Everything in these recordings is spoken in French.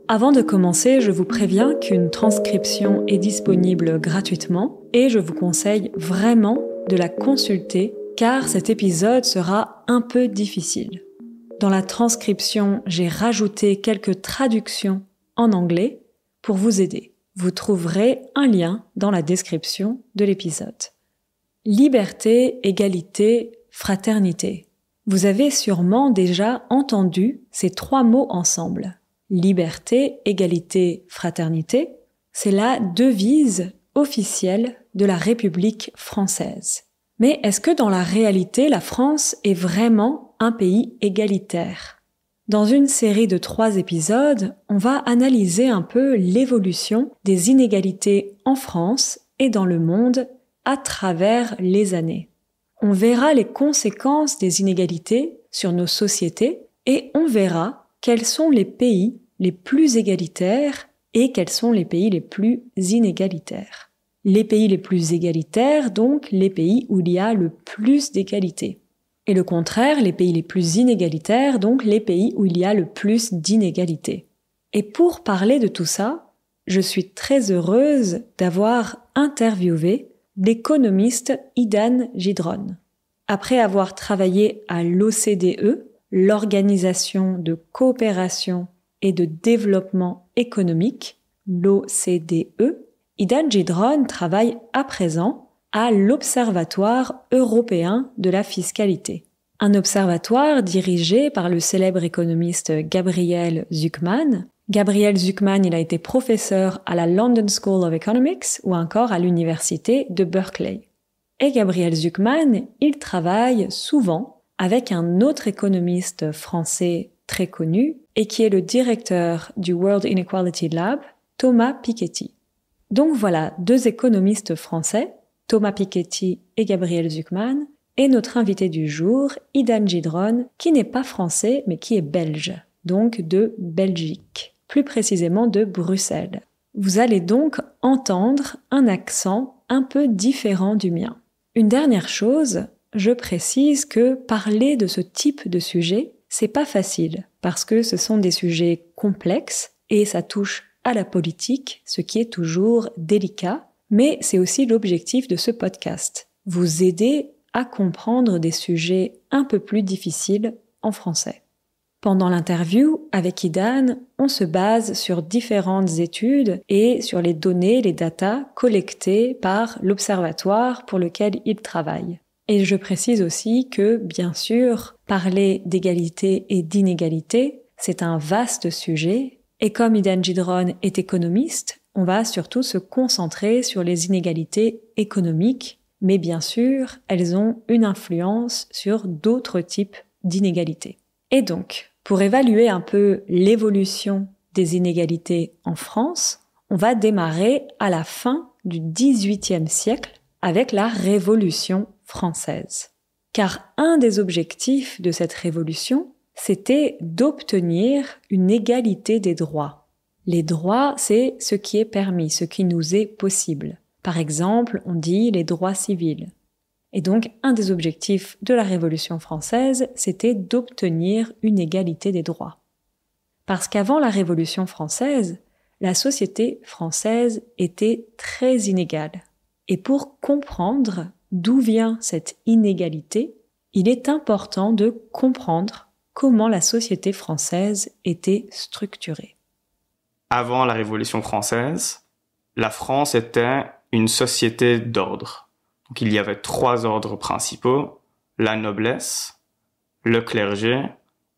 Avant de commencer, je vous préviens qu'une transcription est disponible gratuitement et je vous conseille vraiment de la consulter car cet épisode sera un peu difficile. Dans la transcription, j'ai rajouté quelques traductions en anglais pour vous aider. Vous trouverez un lien dans la description de l'épisode. Liberté, égalité, fraternité. Vous avez sûrement déjà entendu ces trois mots ensemble. Liberté, égalité, fraternité, c'est la devise officielle de la République française. Mais est-ce que dans la réalité, la France est vraiment un pays égalitaire ? Dans une série de 3 épisodes, on va analyser un peu l'évolution des inégalités en France et dans le monde à travers les années. On verra les conséquences des inégalités sur nos sociétés et on verra quels sont les pays les plus égalitaires et quels sont les pays les plus inégalitaires. Les pays les plus égalitaires, donc les pays où il y a le plus d'égalité. Et le contraire, les pays les plus inégalitaires, donc les pays où il y a le plus d'inégalités. Et pour parler de tout ça, je suis très heureuse d'avoir interviewé l'économiste Idan Gidron. Après avoir travaillé à l'OCDE, l'Organisation de coopération et de développement économique, l'OCDE, Idan Gidron travaille à présent à l'Observatoire européen de la fiscalité. Un observatoire dirigé par le célèbre économiste Gabriel Zucman. Gabriel Zucman, il a été professeur à la London School of Economics ou encore à l'université de Berkeley. Et Gabriel Zucman, il travaille souvent avec un autre économiste français très connu et qui est le directeur du World Inequality Lab, Thomas Piketty. Donc voilà, 2 économistes français, Thomas Piketty et Gabriel Zucman, et notre invité du jour, Idan Gidron, qui n'est pas français mais qui est belge, donc de Belgique, plus précisément de Bruxelles. Vous allez donc entendre un accent un peu différent du mien. Une dernière chose, je précise que parler de ce type de sujet, c'est pas facile, parce que ce sont des sujets complexes et ça touche à la politique, ce qui est toujours délicat, mais c'est aussi l'objectif de ce podcast, vous aider à comprendre des sujets un peu plus difficiles en français. Pendant l'interview avec Idan, on se base sur différentes études et sur les données, les datas collectées par l'observatoire pour lequel il travaille. Et je précise aussi que, bien sûr, parler d'égalité et d'inégalité, c'est un vaste sujet. Et comme Idan Gidron est économiste, on va surtout se concentrer sur les inégalités économiques, mais bien sûr, elles ont une influence sur d'autres types d'inégalités. Et donc, pour évaluer un peu l'évolution des inégalités en France, on va démarrer à la fin du XVIIIe siècle avec la Révolution française. Car un des objectifs de cette révolution, c'était d'obtenir une égalité des droits. Les droits, c'est ce qui est permis, ce qui nous est possible. Par exemple, on dit les droits civils. Et donc, un des objectifs de la Révolution française, c'était d'obtenir une égalité des droits. Parce qu'avant la Révolution française, la société française était très inégale. Et pour comprendre d'où vient cette inégalité, il est important de comprendre comment la société française était structurée. Avant la Révolution française, la France était une société d'ordre. Donc, il y avait 3 ordres principaux, la noblesse, le clergé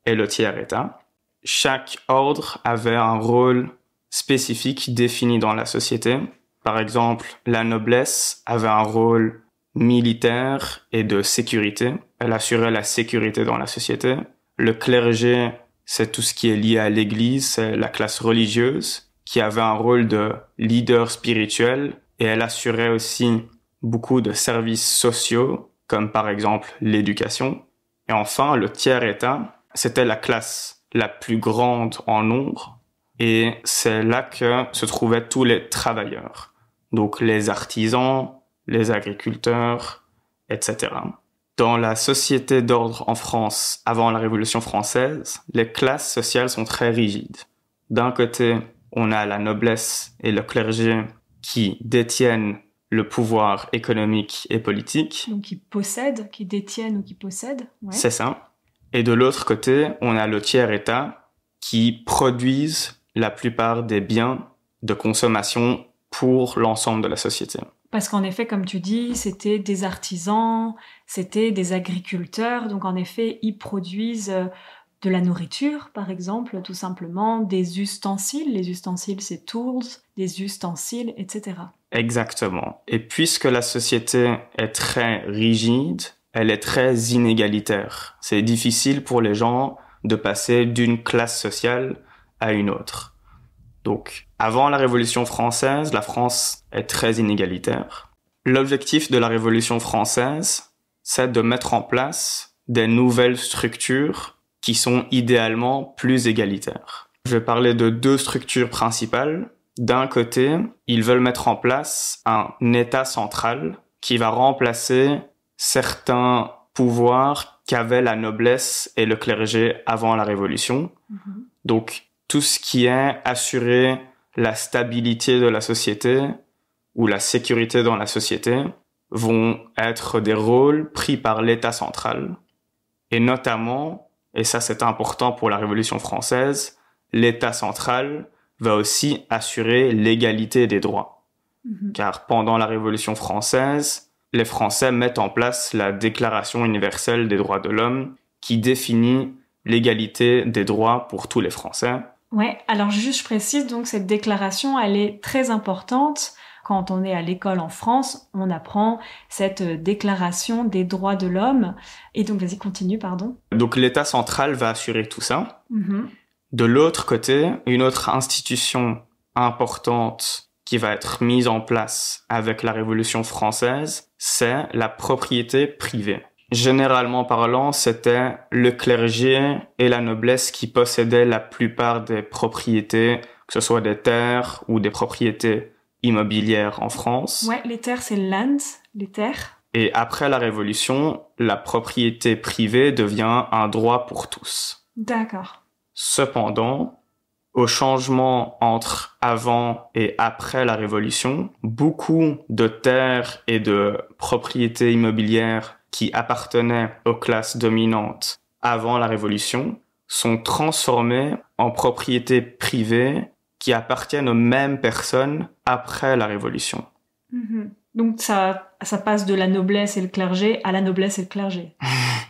et le tiers-état. Chaque ordre avait un rôle spécifique défini dans la société. Par exemple, la noblesse avait un rôle militaire et de sécurité. Elle assurait la sécurité dans la société. Le clergé, c'est tout ce qui est lié à l'église, c'est la classe religieuse qui avait un rôle de leader spirituel et elle assurait aussi beaucoup de services sociaux, comme par exemple l'éducation. Et enfin, le tiers-état, c'était la classe la plus grande en nombre et c'est là que se trouvaient tous les travailleurs. Donc les artisans, les agriculteurs, etc. Dans la société d'ordre en France, avant la Révolution française, les classes sociales sont très rigides. D'un côté, on a la noblesse et le clergé qui détiennent le pouvoir économique et politique. Donc qui possèdent, qui détiennent ou qui possèdent. Ouais. C'est ça. Et de l'autre côté, on a le tiers-État qui produisent la plupart des biens de consommation pour l'ensemble de la société. Parce qu'en effet, comme tu dis, c'était des artisans, c'était des agriculteurs, donc en effet, ils produisent de la nourriture, par exemple, tout simplement, des ustensiles. Les ustensiles, c'est tools, des ustensiles, etc. Exactement. Et puisque la société est très rigide, elle est très inégalitaire. C'est difficile pour les gens de passer d'une classe sociale à une autre. Donc, avant la Révolution française, la France est très inégalitaire. L'objectif de la Révolution française, c'est de mettre en place des nouvelles structures qui sont idéalement plus égalitaires. Je vais parler de deux structures principales. D'un côté, ils veulent mettre en place un État central qui va remplacer certains pouvoirs qu'avaient la noblesse et le clergé avant la Révolution. Donc, tout ce qui est assurer la stabilité de la société ou la sécurité dans la société vont être des rôles pris par l'État central. Et notamment, et ça c'est important pour la Révolution française, l'État central va aussi assurer l'égalité des droits. Car pendant la Révolution française, les Français mettent en place la Déclaration universelle des droits de l'homme qui définit l'égalité des droits pour tous les Français. Ouais, alors juste je précise, donc cette déclaration, elle est très importante. Quand on est à l'école en France, on apprend cette déclaration des droits de l'homme. Et donc, vas-y, continue, pardon. Donc l'État central va assurer tout ça. De l'autre côté, une autre institution importante qui va être mise en place avec la Révolution française, c'est la propriété privée. Généralement parlant, c'était le clergé et la noblesse qui possédaient la plupart des propriétés, que ce soit des terres ou des propriétés immobilières en France. Ouais, les terres, c'est land, les terres. Et après la Révolution, la propriété privée devient un droit pour tous. D'accord. Cependant, au changement entre avant et après la Révolution, beaucoup de terres et de propriétés immobilières qui appartenaient aux classes dominantes avant la Révolution sont transformées en propriétés privées qui appartiennent aux mêmes personnes après la Révolution. Donc ça passe de la noblesse et le clergé à la noblesse et le clergé.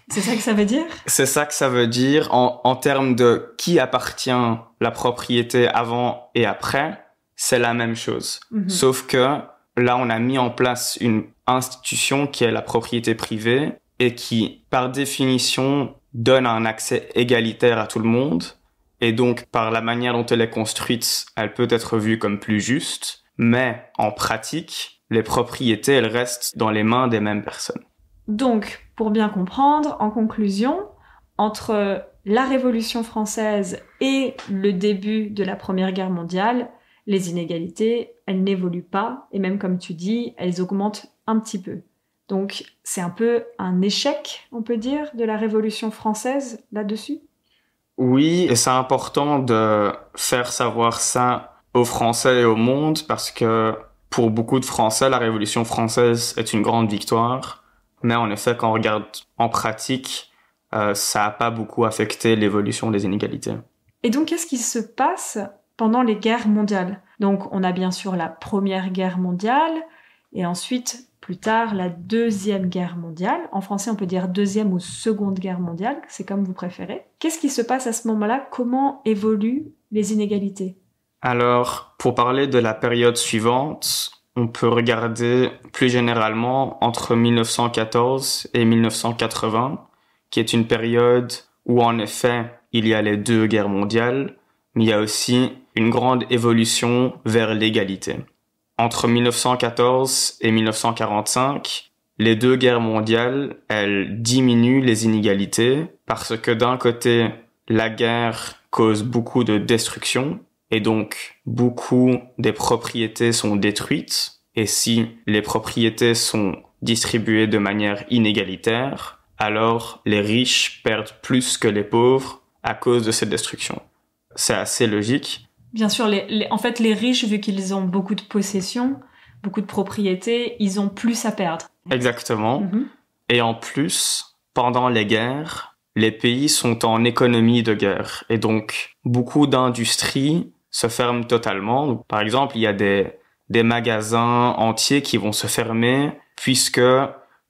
C'est ça que ça veut dire? C'est ça que ça veut dire en termes de qui appartient la propriété avant et après, c'est la même chose. Sauf que là, on a mis en place une institution qui est la propriété privée et qui, par définition, donne un accès égalitaire à tout le monde. Et donc, par la manière dont elle est construite, elle peut être vue comme plus juste. Mais en pratique, les propriétés, elles restent dans les mains des mêmes personnes. Donc, pour bien comprendre, en conclusion, entre la Révolution française et le début de la Première Guerre mondiale, les inégalités, elles n'évoluent pas, et même comme tu dis, elles augmentent un petit peu. Donc, c'est un peu un échec, on peut dire, de la Révolution française là-dessus? Oui, et c'est important de faire savoir ça aux Français et au monde, parce que pour beaucoup de Français, la Révolution française est une grande victoire. Mais en effet, quand on regarde en pratique, ça n'a pas beaucoup affecté l'évolution des inégalités. Et donc, qu'est-ce qui se passe pendant les guerres mondiales? Donc, on a bien sûr la Première Guerre mondiale, et ensuite, plus tard, la Deuxième Guerre mondiale. En français, on peut dire Deuxième ou Seconde Guerre mondiale, c'est comme vous préférez. Qu'est-ce qui se passe à ce moment-là? Comment évoluent les inégalités? Alors, pour parler de la période suivante, on peut regarder plus généralement entre 1914 et 1980, qui est une période où en effet il y a les deux guerres mondiales, mais il y a aussi une grande évolution vers l'égalité. Entre 1914 et 1945, les deux guerres mondiales, elles diminuent les inégalités parce que d'un côté, la guerre cause beaucoup de destruction, et donc, beaucoup des propriétés sont détruites. Et si les propriétés sont distribuées de manière inégalitaire, alors les riches perdent plus que les pauvres à cause de cette destruction. C'est assez logique. Bien sûr, en fait, les riches, vu qu'ils ont beaucoup de possessions, beaucoup de propriétés, ils ont plus à perdre. Exactement. Mm-hmm. Et en plus, pendant les guerres, les pays sont en économie de guerre. Et donc, beaucoup d'industries se ferment totalement. Donc, par exemple, il y a des magasins entiers qui vont se fermer puisque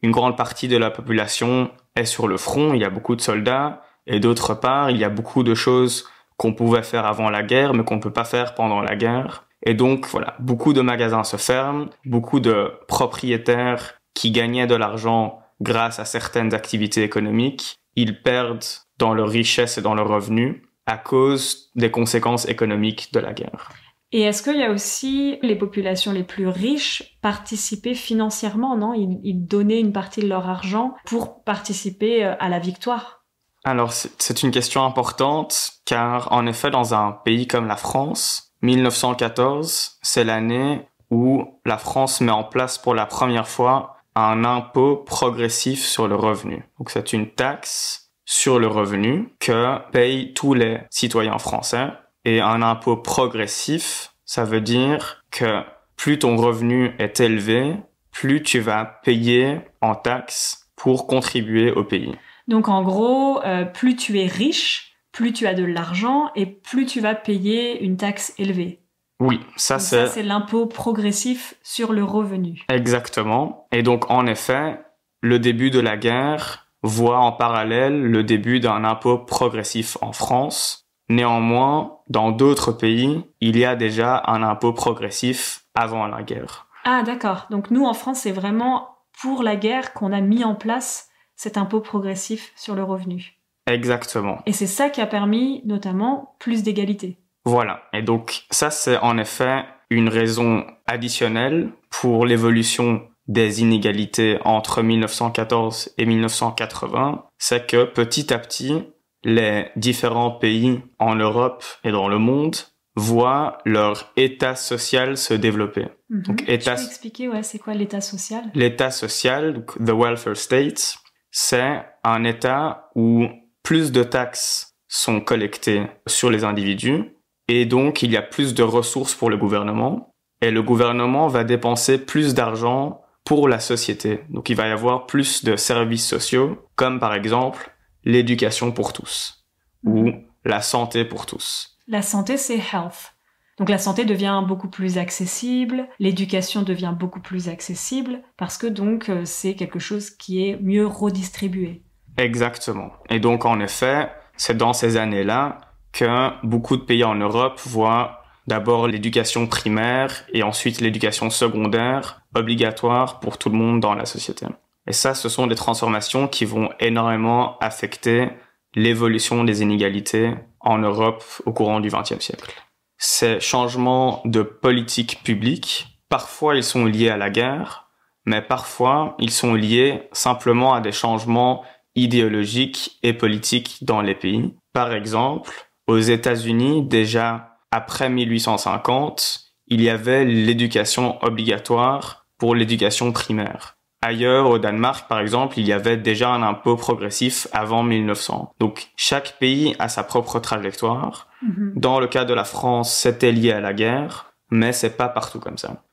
une grande partie de la population est sur le front. Il y a beaucoup de soldats. Et d'autre part, il y a beaucoup de choses qu'on pouvait faire avant la guerre, mais qu'on ne peut pas faire pendant la guerre. Et donc, voilà, beaucoup de magasins se ferment, beaucoup de propriétaires qui gagnaient de l'argent grâce à certaines activités économiques, ils perdent dans leur richesse et dans leurs revenus à cause des conséquences économiques de la guerre. Et est-ce qu'il y a aussi les populations les plus riches participaient financièrement, non? Ils donnaient une partie de leur argent pour participer à la victoire. Alors, c'est une question importante, car en effet, dans un pays comme la France, 1914, c'est l'année où la France met en place pour la première fois un impôt progressif sur le revenu. Donc, c'est une taxe sur le revenu que payent tous les citoyens français. Et un impôt progressif, ça veut dire que plus ton revenu est élevé, plus tu vas payer en taxes pour contribuer au pays. Donc en gros, plus tu es riche, plus tu as de l'argent et plus tu vas payer une taxe élevée. Oui, ça c'est l'impôt progressif sur le revenu. Exactement. Et donc en effet, le début de la guerre voit en parallèle le début d'un impôt progressif en France. Néanmoins, dans d'autres pays, il y a déjà un impôt progressif avant la guerre. Ah d'accord. Donc nous en France, c'est vraiment pour la guerre qu'on a mis en place cet impôt progressif sur le revenu. Exactement. Et c'est ça qui a permis, notamment, plus d'égalité. Voilà. Et donc, ça, c'est en effet une raison additionnelle pour l'évolution des inégalités entre 1914 et 1980. C'est que petit à petit, les différents pays en Europe et dans le monde voient leur état social se développer. Mm-hmm. Donc, tu peux expliquer, c'est quoi l'état social? L'état social, donc the welfare state, c'est un état où plus de taxes sont collectées sur les individus et donc il y a plus de ressources pour le gouvernement et le gouvernement va dépenser plus d'argent pour la société. Donc il va y avoir plus de services sociaux comme par exemple l'éducation pour tous ou la santé pour tous. La santé, c'est health. Donc la santé devient beaucoup plus accessible, l'éducation devient beaucoup plus accessible, parce que donc c'est quelque chose qui est mieux redistribué. Exactement. Et donc en effet, c'est dans ces années-là que beaucoup de pays en Europe voient d'abord l'éducation primaire et ensuite l'éducation secondaire obligatoire pour tout le monde dans la société. Et ça, ce sont des transformations qui vont énormément affecter l'évolution des inégalités en Europe au courant du XXe siècle. Ces changements de politique publique, parfois ils sont liés à la guerre, mais parfois ils sont liés simplement à des changements idéologiques et politiques dans les pays. Par exemple, aux États-Unis, déjà après 1850, il y avait l'éducation obligatoire pour l'éducation primaire. Ailleurs, au Danemark, par exemple, il y avait déjà un impôt progressif avant 1900. Donc, chaque pays a sa propre trajectoire. Dans le cas de la France, c'était lié à la guerre, mais c'est pas partout comme ça.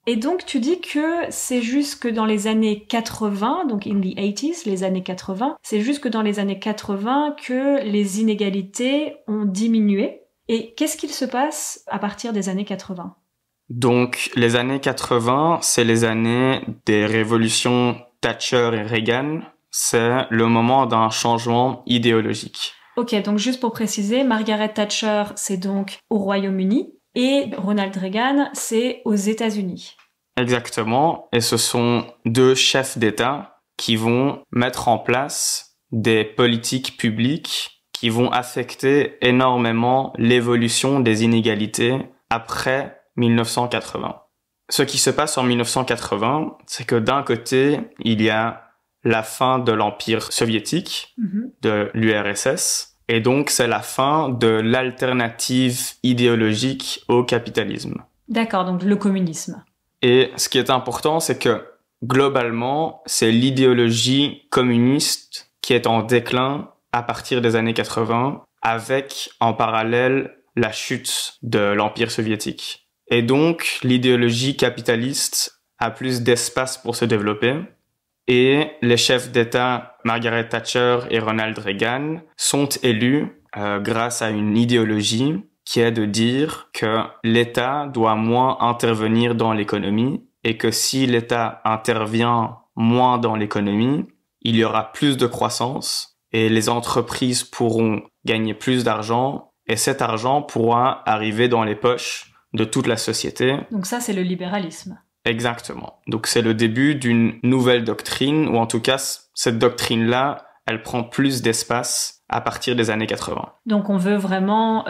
Et donc, tu dis que c'est juste que dans les années 80, donc in the 80s, les années 80, c'est juste que dans les années 80 que les inégalités ont diminué. Et qu'est-ce qu'il se passe à partir des années 80? Donc, les années 80, c'est les années des révolutions Thatcher et Reagan. C'est le moment d'un changement idéologique. Ok, donc juste pour préciser, Margaret Thatcher, c'est donc au Royaume-Uni et Ronald Reagan, c'est aux États-Unis. Exactement, et ce sont deux chefs d'État qui vont mettre en place des politiques publiques qui vont affecter énormément l'évolution des inégalités après 1980. Ce qui se passe en 1980, c'est que d'un côté, il y a la fin de l'Empire soviétique, de l'URSS, et donc c'est la fin de l'alternative idéologique au capitalisme. D'accord, donc le communisme. Et ce qui est important, c'est que globalement, c'est l'idéologie communiste qui est en déclin à partir des années 80, avec en parallèle la chute de l'Empire soviétique. Et donc, l'idéologie capitaliste a plus d'espace pour se développer. Et les chefs d'État, Margaret Thatcher et Ronald Reagan, sont élus grâce à une idéologie qui est de dire que l'État doit moins intervenir dans l'économie et que si l'État intervient moins dans l'économie, il y aura plus de croissance et les entreprises pourront gagner plus d'argent et cet argent pourra arriver dans les poches de toute la société. Donc ça, c'est le libéralisme. Exactement. Donc c'est le début d'une nouvelle doctrine, ou en tout cas, cette doctrine-là, elle prend plus d'espace à partir des années 80. Donc on veut vraiment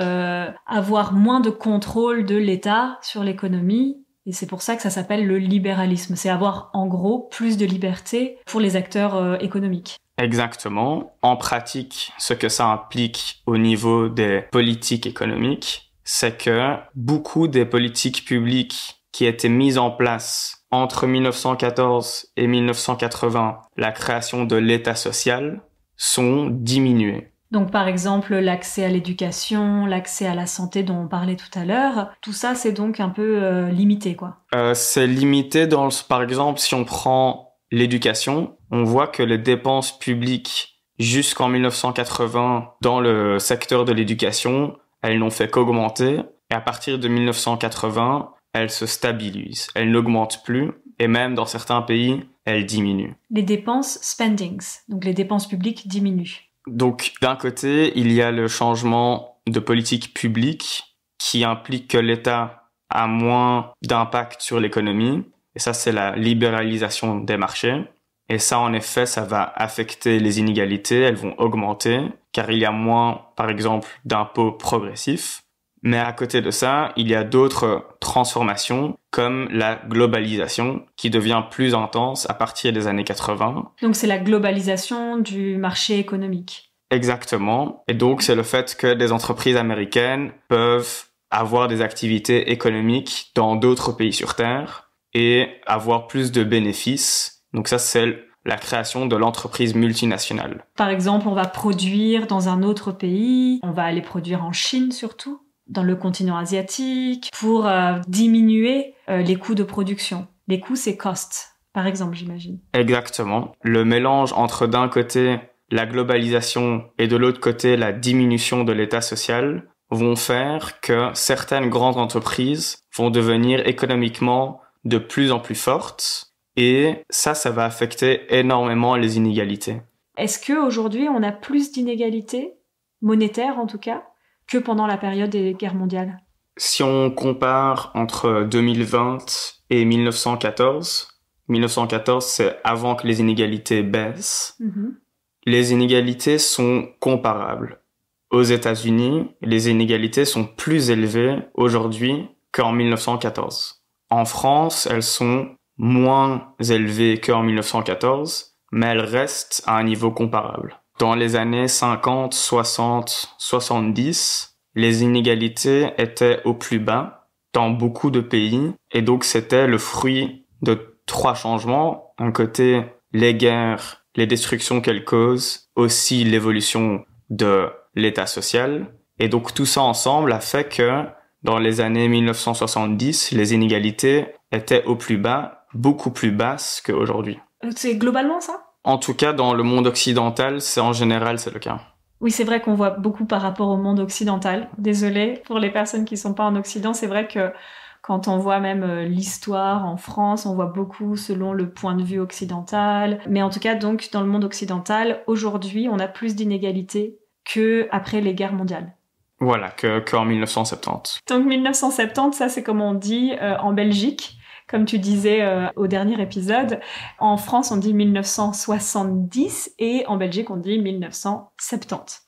avoir moins de contrôle de l'État sur l'économie, et c'est pour ça que ça s'appelle le libéralisme. C'est avoir en gros plus de liberté pour les acteurs économiques. Exactement. En pratique, ce que ça implique au niveau des politiques économiques, c'est que beaucoup des politiques publiques qui étaient mises en place entre 1914 et 1980, la création de l'État social, sont diminuées. Donc par exemple l'accès à l'éducation, l'accès à la santé dont on parlait tout à l'heure, tout ça c'est donc un peu limité quoi. C'est limité par exemple si on prend l'éducation, on voit que les dépenses publiques jusqu'en 1980 dans le secteur de l'éducation, elles n'ont fait qu'augmenter et à partir de 1980, elles se stabilisent, elles n'augmentent plus et même dans certains pays, elles diminuent. Les dépenses spendings, donc les dépenses publiques diminuent. Donc, d'un côté, il y a le changement de politique publique qui implique que l'État a moins d'impact sur l'économie. Et ça, c'est la libéralisation des marchés. Et ça, en effet, ça va affecter les inégalités. Elles vont augmenter car il y a moins, par exemple, d'impôts progressifs. Mais à côté de ça, il y a d'autres transformations comme la globalisation qui devient plus intense à partir des années 80. Donc c'est la globalisation du marché économique. Exactement. Et donc c'est le fait que des entreprises américaines peuvent avoir des activités économiques dans d'autres pays sur Terre et avoir plus de bénéfices. Donc ça c'est la création de l'entreprise multinationale. Par exemple, on va produire dans un autre pays, on va aller produire en Chine surtout, dans le continent asiatique, pour diminuer les coûts de production. Les coûts, c'est cost, par exemple, j'imagine. Exactement. Le mélange entre d'un côté la globalisation et de l'autre côté la diminution de l'État social vont faire que certaines grandes entreprises vont devenir économiquement de plus en plus fortes et ça va affecter énormément les inégalités. Est-ce qu'aujourd'hui, on a plus d'inégalités, monétaires en tout cas, que pendant la période des guerres mondiales? Si on compare entre 2020 et 1914, 1914 c'est avant que les inégalités baissent, les inégalités sont comparables. Aux États-Unis, les inégalités sont plus élevées aujourd'hui qu'en 1914. En France, elles sont moins élevées qu'en 1914, mais elles restent à un niveau comparable. Dans les années 50, 60, 70, les inégalités étaient au plus bas dans beaucoup de pays et donc c'était le fruit de trois changements. D'un côté, les guerres, les destructions qu'elles causent, aussi l'évolution de l'État social. Et donc tout ça ensemble a fait que dans les années 1970, les inégalités étaient au plus bas, beaucoup plus basses qu'aujourd'hui. C'est globalement ça ? En tout cas, dans le monde occidental, en général, c'est le cas. Oui, c'est vrai qu'on voit beaucoup par rapport au monde occidental. Désolée pour les personnes qui sont pas en Occident. C'est vrai que quand on voit même l'histoire en France, on voit beaucoup selon le point de vue occidental. Mais en tout cas, donc, dans le monde occidental, aujourd'hui, on a plus d'inégalités qu'après les guerres mondiales. Voilà, qu'en 1970. Donc 1970, ça c'est comme on dit en Belgique. Comme tu disais au dernier épisode, en France on dit 1970 et en Belgique on dit 1970.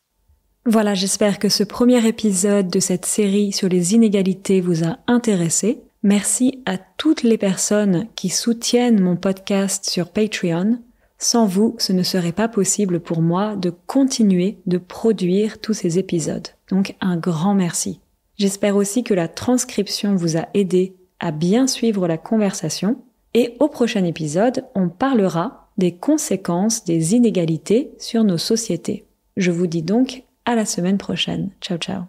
Voilà, j'espère que ce premier épisode de cette série sur les inégalités vous a intéressé. Merci à toutes les personnes qui soutiennent mon podcast sur Patreon. Sans vous, ce ne serait pas possible pour moi de continuer de produire tous ces épisodes. Donc un grand merci. J'espère aussi que la transcription vous a aidé à bien suivre la conversation et au prochain épisode, on parlera des conséquences des inégalités sur nos sociétés. Je vous dis donc à la semaine prochaine. Ciao ciao.